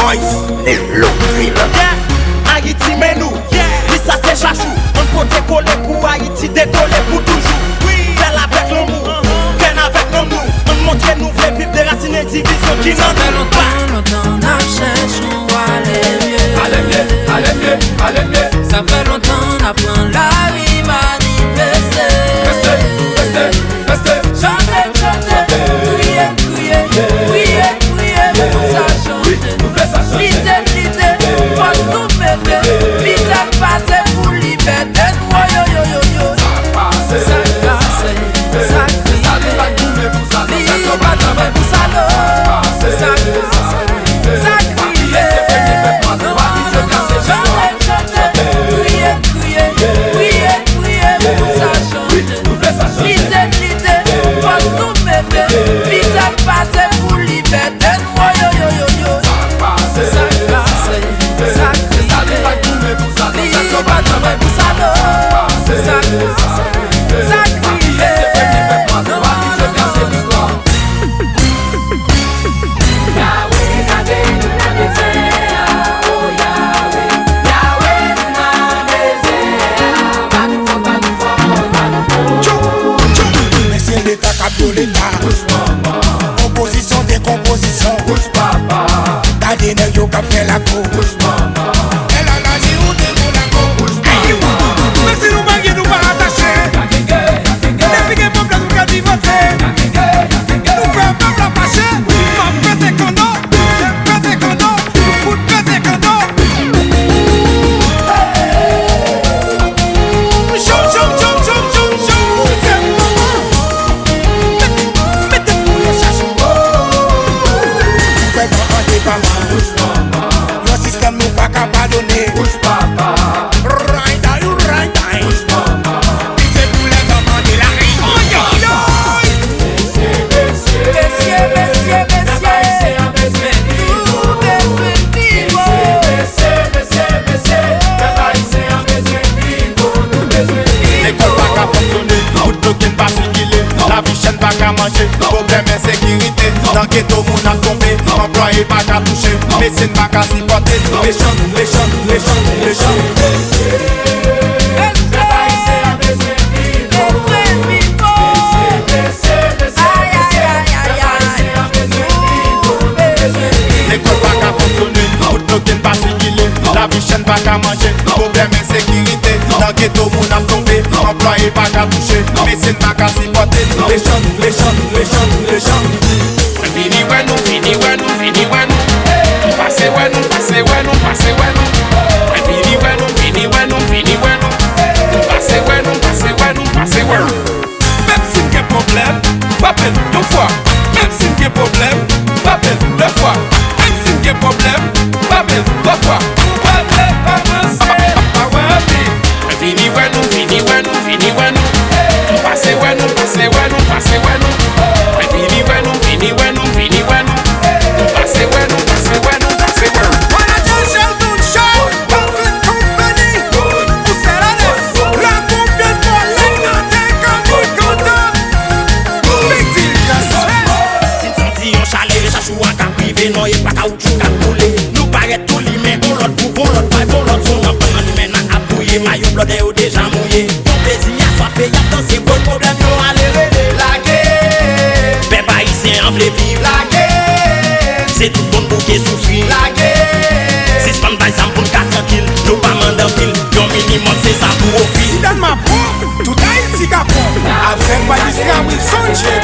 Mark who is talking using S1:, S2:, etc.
S1: noise, les loquilles.
S2: Haïti mais nous, oui ça c'est chachou. On peut décoller pour Haïti, décoller pour toujours. Faire avec l'amour, peine avec l'amour. On montre que nous voulons vivre des racines et divisions qui n'en donnent pas.
S3: Longtemps, on cherche aller mieux.
S4: Aller mieux, aller mieux, aller mieux.
S3: Ça fait longtemps, on apprend la vie manifester.
S4: Restez, restez, restez.
S3: Chantez, chantez, criez, criez, criez, criez, pour ça chanter.
S4: Nous faisons ça chanter.
S3: Lisez, lisez, faut tout péter. Lisez, passez pour liberté. Yo, yo, yo, yo, yo.
S4: Ça passe,
S3: Ça casse, ça crie.
S4: ça dit pas tout, mais pour ça, nous
S3: Lisez,
S4: faisons
S3: pas
S4: pas
S3: tomber pour ça, non. Ça casse, ça crie. Chantez, chantez, criez, criez, criez, criez, pour ça chanter. Lisez, lisez, faut tout péter. Lisez, passez pour liberté. Yo, yo, yo, yo, yo. Ça casse, ça crie. Lisez, pas tomber pour ça, non. Ça casse, ça crie.
S1: Messieurs l'État, capio l'État. Opposition, décomposition. T'as des nègres qui fait la cour. Elle a nagé ou des mots la cour. Mais si nous manguons, nous pas rattachés. Depuis que le peuple nous a divorcé. Nous faisons peuple à fâcher. On fait des condos. Fait des condos. Nous fout fait des condos. Chou, chou, chou, chou, chou, chou. C'est le moment. Mettez-vous les chachous. Nous faisons un dépendant. Le système nous pas qu'à pardonner. Right eye, right eye. C'est pour les enfants de la rue.
S3: Messieurs, messieurs, messieurs, nous
S5: L'école pas qu'à fonctionner, route bloquée pas circuler. La vie chaîne pas qu'à manger, problème insécurité. Dans le ghetto, mon a tombé, employé pas qu'à toucher. Médecine pas qu'à supporter, méchant, méchant, méchant, méchant. L'école pas qu'à fonctionner, route bloquée pas circuler. La vie chaîne pas qu'à manger, problème insécurité. Dans le ghetto, mon a tombé, employé pas qu'à toucher. Médecine pas qu'à supporter, méchant, méchant, méchant, méchant.
S4: Fini ouais nous, fini ouais nous, fini ouais nous. Passez ouais nous, passez ouais nous, passez ouais nous. Fini ouais nous, fini ouais nous, fini ouais nous. Passez ouais nous, passez ouais nous, passez ouais nous. Même si y'a problème, pas peine deux fois. Même si y'a problème, pas peine deux fois. Même si y'a problème, pas peine deux fois. Pas commencer, pas ouais. Fini ouais nous, fini ouais nous, fini ouais nous. Passez ouais nous, passez ouais nous, passez ouais nous. Fini ouais nous, fini ouais nous, fini ouais nous. Passez ouais nous, passez ouais nous, passez ouais nous.
S2: Non, y'a pas caoutchouc à couler. Nous paraît tout li, mais on l'autre pour, on l'autre vibe, on l'autre son. On prend nous maintenant à bouiller, maillot blodé ou déjà mouillé. Ton plaisir y'a soifé, y'a dansé, vos problèmes, nous allez rêver. La guerre, peuple haïtien en voulait vivre. La guerre, c'est tout bon pour qui souffrir. La guerre, c'est stand by ça pour le 4 tranquille. Nous pas mandant pile, yon minimum c'est ça pour offrir.
S1: Si dans ma peau, tout Haïti capot. Avec magistrat Wilson, j'ai